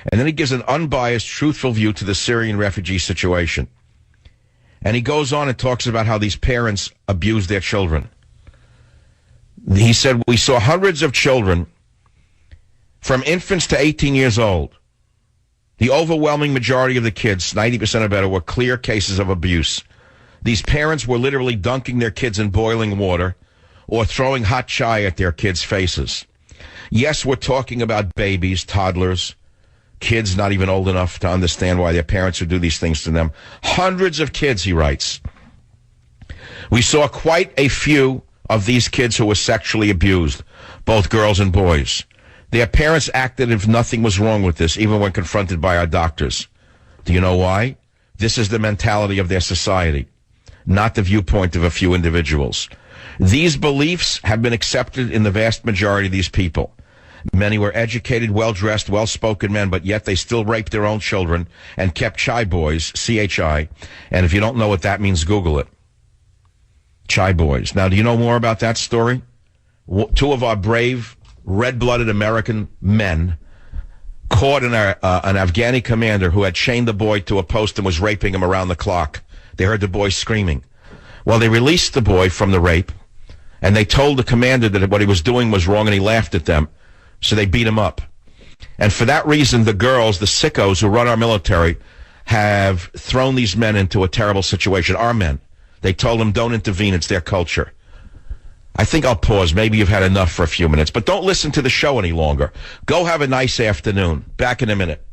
And then he gives an unbiased, truthful view to the Syrian refugee situation. And he goes on and talks about how these parents abuse their children. He said, we saw hundreds of children from infants to 18 years old. The overwhelming majority of the kids, 90% or better, were clear cases of abuse. These parents were literally dunking their kids in boiling water or throwing hot chai at their kids' faces. Yes, we're talking about babies, toddlers, kids not even old enough to understand why their parents would do these things to them. Hundreds of kids, he writes. We saw quite a few of these kids who were sexually abused, both girls and boys. Their parents acted as if nothing was wrong with this, even when confronted by our doctors. Do you know why? This is the mentality of their society, not the viewpoint of a few individuals. These beliefs have been accepted in the vast majority of these people. Many were educated, well-dressed, well-spoken men, but yet they still raped their own children and kept Chai boys, C-H-I. And if you don't know what that means, Google it. Chai boys. Now, do you know more about that story? Two of our brave, red-blooded American men caught an Afghani commander who had chained the boy to a post and was raping him around the clock. They heard the boy screaming. Well, they released the boy from the rape, and they told the commander that what he was doing was wrong, and he laughed at them. So they beat him up. And for that reason, the girls, the sickos who run our military, have thrown these men into a terrible situation. Our men. They told them, don't intervene. It's their culture. I think I'll pause. Maybe you've had enough for a few minutes. But don't listen to the show any longer. Go have a nice afternoon. Back in a minute.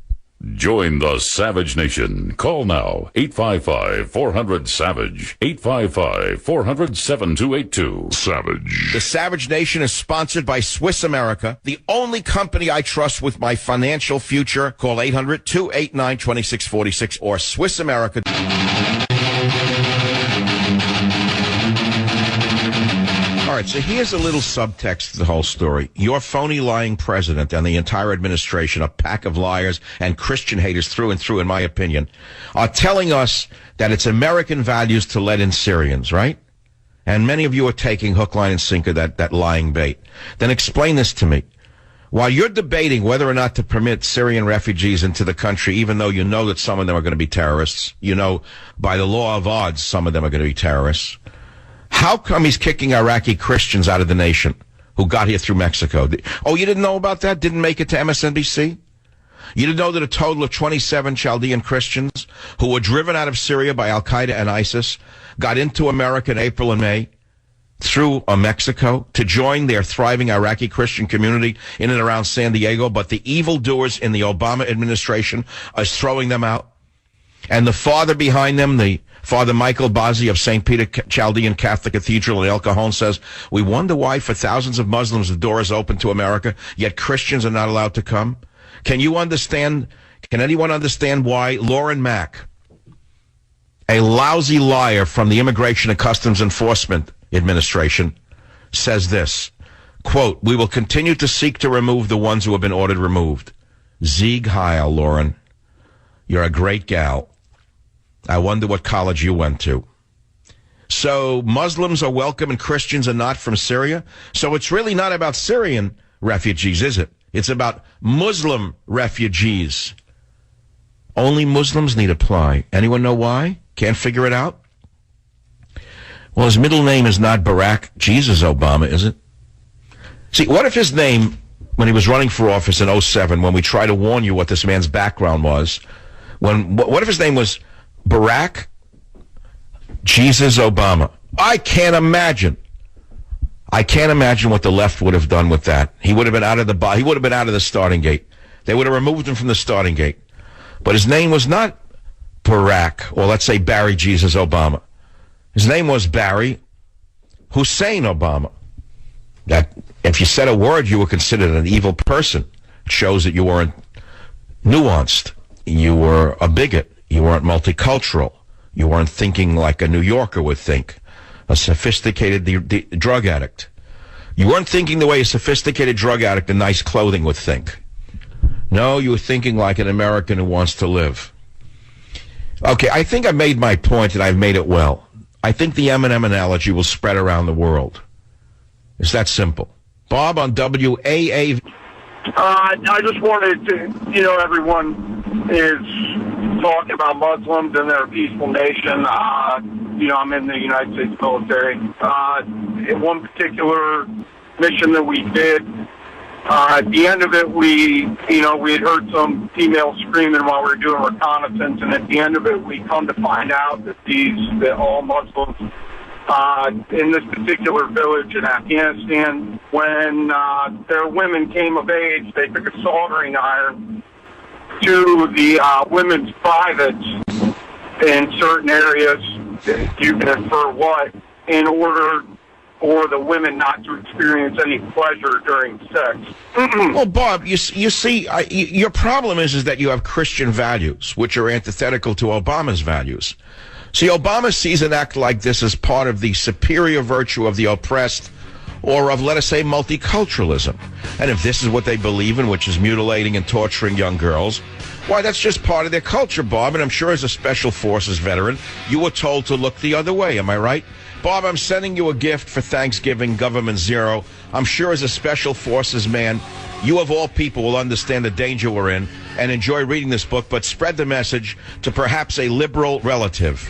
Join the Savage Nation. Call now, 855-400-SAVAGE, 855-400-7282. Savage. The Savage Nation is sponsored by Swiss America, the only company I trust with my financial future. Call 800-289-2646 or Swiss America. All right, so here's a little subtext to the whole story. Your phony, lying president and the entire administration, a pack of liars and Christian haters through and through, in my opinion, are telling us that it's American values to let in Syrians, right? And many of you are taking hook, line, and sinker that lying bait. Then explain this to me. While you're debating whether or not to permit Syrian refugees into the country, even though you know that some of them are going to be terrorists, you know, by the law of odds, some of them are going to be terrorists, how come he's kicking Iraqi Christians out of the nation who got here through Mexico? Oh, you didn't know about that? Didn't make it to MSNBC? You didn't know that a total of 27 Chaldean Christians who were driven out of Syria by Al-Qaeda and ISIS got into America in April and May through Mexico to join their thriving Iraqi Christian community in and around San Diego, but the evildoers in the Obama administration are throwing them out. And the father behind them, the Father Michael Bazzi of St. Peter Chaldean Catholic Cathedral in El Cajon, says, we wonder why for thousands of Muslims the door is open to America, yet Christians are not allowed to come. Can anyone understand why Lauren Mack, a lousy liar from the Immigration and Customs Enforcement Administration, says this, quote, we will continue to seek to remove the ones who have been ordered removed. Sieg Heil, Lauren. You're a great gal. I wonder what college you went to. So Muslims are welcome and Christians are not from Syria? So it's really not about Syrian refugees, is it? It's about Muslim refugees. Only Muslims need apply. Anyone know why? Can't figure it out? Well, his middle name is not Barack Jesus Obama, is it? See, what if his name, when he was running for office in 2007, when we tried to warn you what this man's background was, what if his name was Barack Jesus Obama? I can't imagine what the left would have done with that. He would have been out of the starting gate. They would have removed him from the starting gate. But his name was not Barack, or let's say Barry Jesus Obama. His name was Barry Hussein Obama. That if you said a word, you were considered an evil person. It shows that you weren't nuanced. You were a bigot. You weren't multicultural. You weren't thinking like a New Yorker would think, a sophisticated drug addict. You weren't thinking the way a sophisticated drug addict in nice clothing would think. No, you were thinking like an American who wants to live. Okay, I think I've made my point, and I've made it well. I think the M&M analogy will spread around the world. It's that simple. Bob on WAAV. I just wanted to, everyone is talking about Muslims and they're a peaceful nation. I'm in the United States military. In one particular mission that we did, at the end of it, we had heard some females screaming while we were doing reconnaissance, and at the end of it, we come to find out that all Muslims in this particular village in Afghanistan, when their women came of age, they took a soldering iron to the women's privates in certain areas, you can infer what, in order for the women not to experience any pleasure during sex. Well, Bob, you see, your problem is that you have Christian values, which are antithetical to Obama's values. See, Obama sees an act like this as part of the superior virtue of the oppressed, or of, let us say, multiculturalism. And if this is what they believe in, which is mutilating and torturing young girls, why, that's just part of their culture, Bob. And I'm sure as a Special Forces veteran, you were told to look the other way. Am I right? Bob, I'm sending you a gift for Thanksgiving, Government Zero. I'm sure as a Special Forces man, you of all people will understand the danger we're in and enjoy reading this book, but spread the message to perhaps a liberal relative.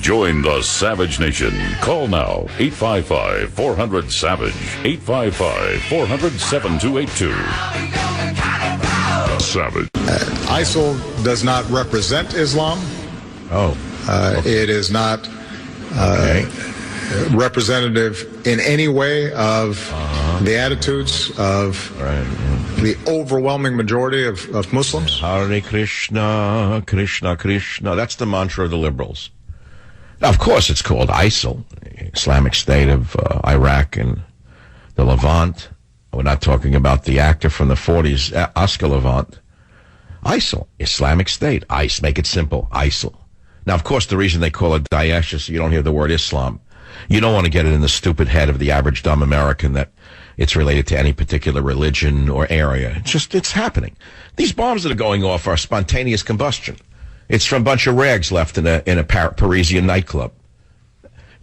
Join the Savage Nation. Call now, 855-400-SAVAGE, 855-400-7282. Savage. ISIL does not represent Islam. It is not representative in any way of the attitudes of the overwhelming majority of Muslims. Hare Krishna, Krishna, Krishna. That's the mantra of the liberals. Now, of course, it's called ISIL, Islamic State of Iraq and the Levant. We're not talking about the actor from the 40s, Oscar Levant. ISIL, Islamic State. Make it simple, ISIL. Now, of course, the reason they call it Daesh is so you don't hear the word Islam. You don't want to get it in the stupid head of the average dumb American that it's related to any particular religion or area. It's happening. These bombs that are going off are spontaneous combustion. It's from a bunch of rags left in a Parisian nightclub.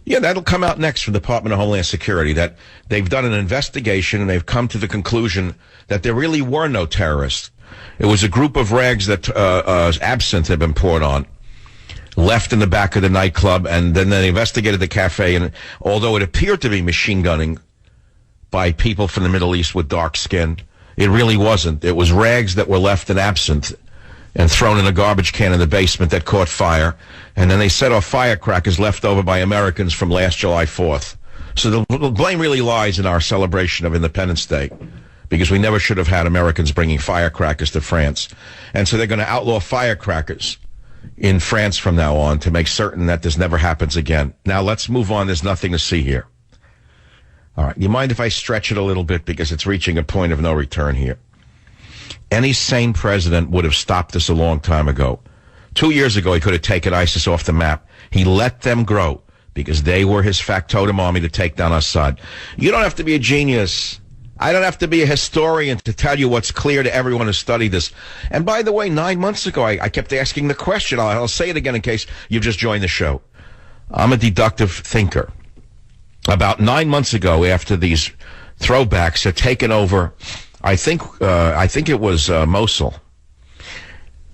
Yeah, that'll come out next from the Department of Homeland Security, that they've done an investigation and they've come to the conclusion that there really were no terrorists. It was a group of rags that absinthe had been poured on, left in the back of the nightclub, and then they investigated the cafe, and although it appeared to be machine gunning by people from the Middle East with dark skin, it really wasn't. It was rags that were left in absinthe and thrown in a garbage can in the basement that caught fire, and then they set off firecrackers left over by Americans from last July 4th. So the blame really lies in our celebration of Independence Day, because we never should have had Americans bringing firecrackers to France. And so they're going to outlaw firecrackers in France from now on to make certain that this never happens again. Now, let's move on. There's nothing to see here. All right. You mind if I stretch it a little bit, because it's reaching a point of no return here? Any sane president would have stopped this a long time ago. 2 years ago, he could have taken ISIS off the map. He let them grow because they were his factotum army to take down Assad. You don't have to be a genius. I don't have to be a historian to tell you what's clear to everyone who studied this. And by the way, 9 months ago, I kept asking the question. I'll say it again in case you've just joined the show. I'm a deductive thinker. About 9 months ago, after these throwbacks had taken over, I think it was Mosul,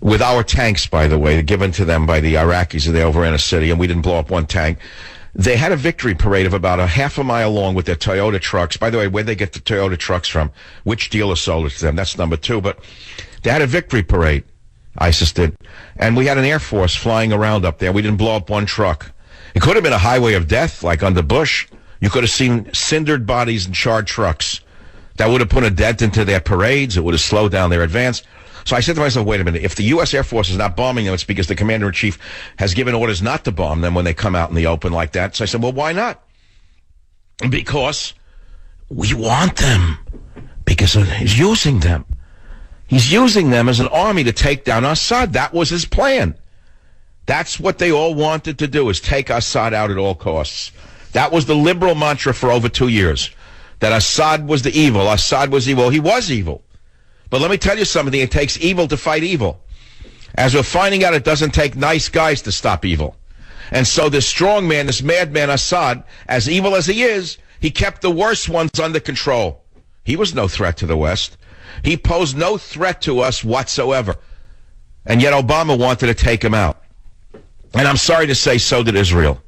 with our tanks, by the way, given to them by the Iraqis. They overran a city, and we didn't blow up one tank. They had a victory parade of about a half a mile long with their Toyota trucks. By the way, where'd they get the Toyota trucks from? Which dealer sold it to them? That's number two. But they had a victory parade, ISIS did. And we had an Air Force flying around up there. We didn't blow up one truck. It could have been a highway of death, like under Bush. You could have seen cindered bodies and charred trucks. That would have put a dent into their parades. It would have slowed down their advance. So I said to myself, wait a minute, if the U.S. Air Force is not bombing them, it's because the Commander-in-Chief has given orders not to bomb them when they come out in the open like that. So I said, well, why not? Because we want them. Because he's using them. He's using them as an army to take down Assad. That was his plan. That's what they all wanted to do, is take Assad out at all costs. That was the liberal mantra for over 2 years. That Assad was the evil. Assad was evil. He was evil. But let me tell you something. It takes evil to fight evil. As we're finding out, it doesn't take nice guys to stop evil. And so this strong man, this madman Assad, as evil as he is, he kept the worst ones under control. He was no threat to the West. He posed no threat to us whatsoever. And yet Obama wanted to take him out. And I'm sorry to say, so did Israel.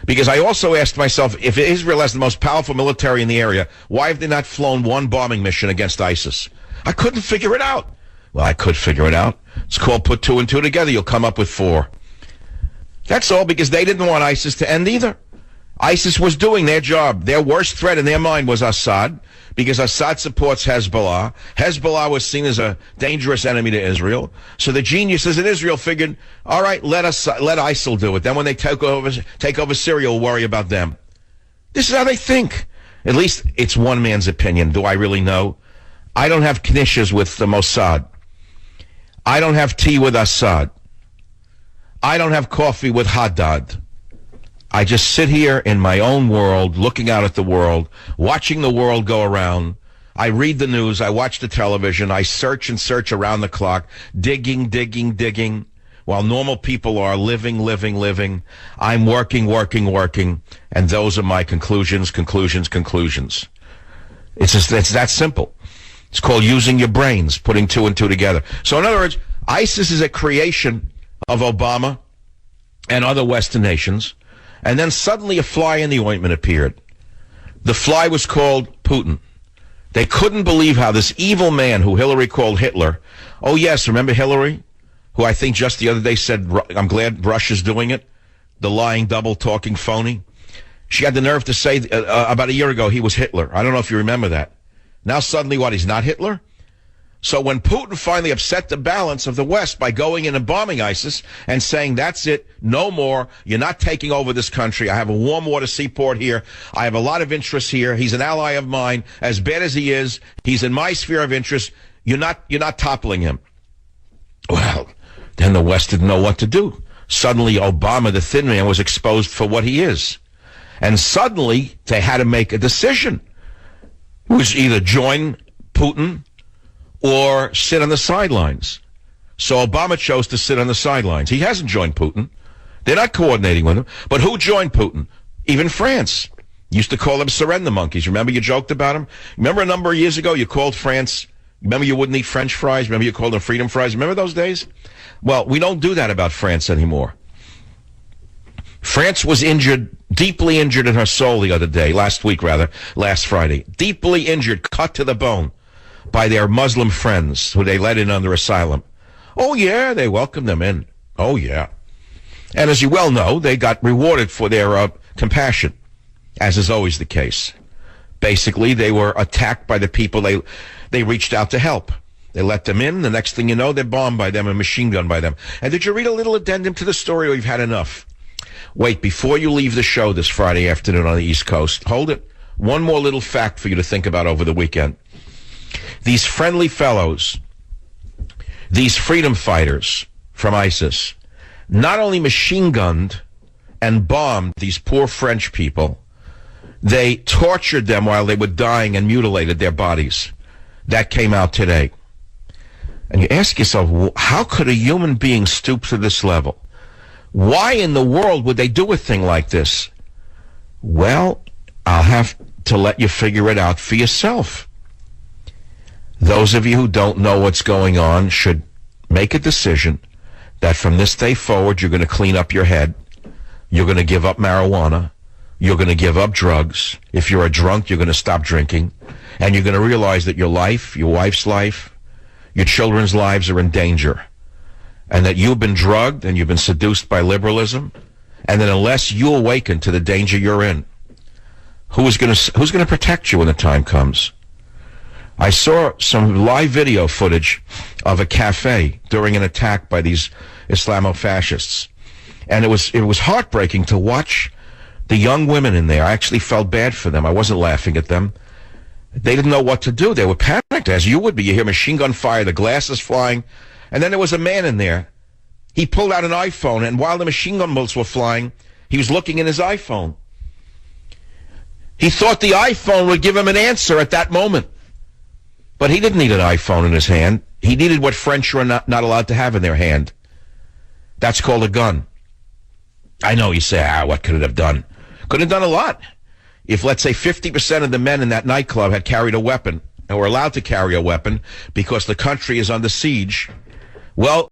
Because I also asked myself, if Israel has the most powerful military in the area, why have they not flown one bombing mission against ISIS? I couldn't figure it out. Well, I could figure it out. It's called put two and two together. You'll come up with four. That's all, because they didn't want ISIS to end either. ISIS was doing their job. Their worst threat in their mind was Assad, because Assad supports Hezbollah. Hezbollah was seen as a dangerous enemy to Israel. So the geniuses in Israel figured, all right, let ISIL do it. Then when they take over Syria, we'll worry about them. This is how they think. At least it's one man's opinion. Do I really know? I don't have knishes with the Mossad. I don't have tea with Assad. I don't have coffee with Haddad. I just sit here in my own world, looking out at the world, watching the world go around. I read the news. I watch the television. I search and search around the clock, digging, while normal people are living. I'm working, and those are my conclusions. It's that simple. It's called using your brains, putting two and two together. So in other words, ISIS is a creation of Obama and other Western nations. And then suddenly a fly in the ointment appeared. The fly was called Putin. They couldn't believe how this evil man who Hillary called Hitler, oh yes, remember Hillary? Who I think just the other day said, I'm glad Russia's doing it. The lying, double-talking phony. She had the nerve to say about a year ago he was Hitler. I don't know if you remember that. Now suddenly what, he's not Hitler? So when Putin finally upset the balance of the West by going in and bombing ISIS and saying, that's it, no more, you're not taking over this country, I have a warm water seaport here, I have a lot of interests here, he's an ally of mine, as bad as he is, he's in my sphere of interest, you're not toppling him. Well, then the West didn't know what to do. Suddenly Obama, the thin man, was exposed for what he is. And suddenly they had to make a decision. It was either join Putin or sit on the sidelines. So Obama chose to sit on the sidelines. He hasn't joined Putin. They're not coordinating with him. But who joined Putin? Even France. Used to call them surrender monkeys. Remember you joked about them? Remember a number of years ago you called France, remember you wouldn't eat French fries? Remember you called them freedom fries? Remember those days? Well, we don't do that about France anymore. France was injured, deeply injured in her soul the other day, last Friday. Deeply injured, cut to the bone by their Muslim friends who they let in under asylum. Oh, yeah, they welcomed them in. Oh, yeah. And as you well know, they got rewarded for their compassion, as is always the case. Basically, they were attacked by the people they reached out to help. They let them in. The next thing you know, they're bombed by them and machine gunned by them. And did you read a little addendum to the story, or you've had enough? Wait, before you leave the show this Friday afternoon on the East Coast, hold it. One more little fact for you to think about over the weekend. These friendly fellows, these freedom fighters from ISIS, not only machine gunned and bombed these poor French people, they tortured them while they were dying and mutilated their bodies. That came out today. And you ask yourself, how could a human being stoop to this level? Why in the world would they do a thing like this? Well, I'll have to let you figure it out for yourself. Those of you who don't know what's going on should make a decision that from this day forward, you're going to clean up your head. You're going to give up marijuana. You're going to give up drugs. If you're a drunk, you're going to stop drinking. And you're going to realize that your life, your wife's life, your children's lives are in danger. And that you've been drugged and you've been seduced by liberalism. And that unless you awaken to the danger you're in, who's going to protect you when the time comes? I saw some live video footage of a cafe during an attack by these Islamofascists. And it was heartbreaking to watch the young women in there. I actually felt bad for them. I wasn't laughing at them. They didn't know what to do. They were panicked, as you would be. You hear machine gun fire, the glass is flying. And then there was a man in there. He pulled out an iPhone, and while the machine gun bullets were flying, he was looking in his iPhone. He thought the iPhone would give him an answer at that moment. But he didn't need an iPhone in his hand. He needed what French are not allowed to have in their hand. That's called a gun. I know you say, what could it have done? Could have done a lot. If, let's say, 50% of the men in that nightclub had carried a weapon, and we're allowed to carry a weapon because the country is under siege. Well,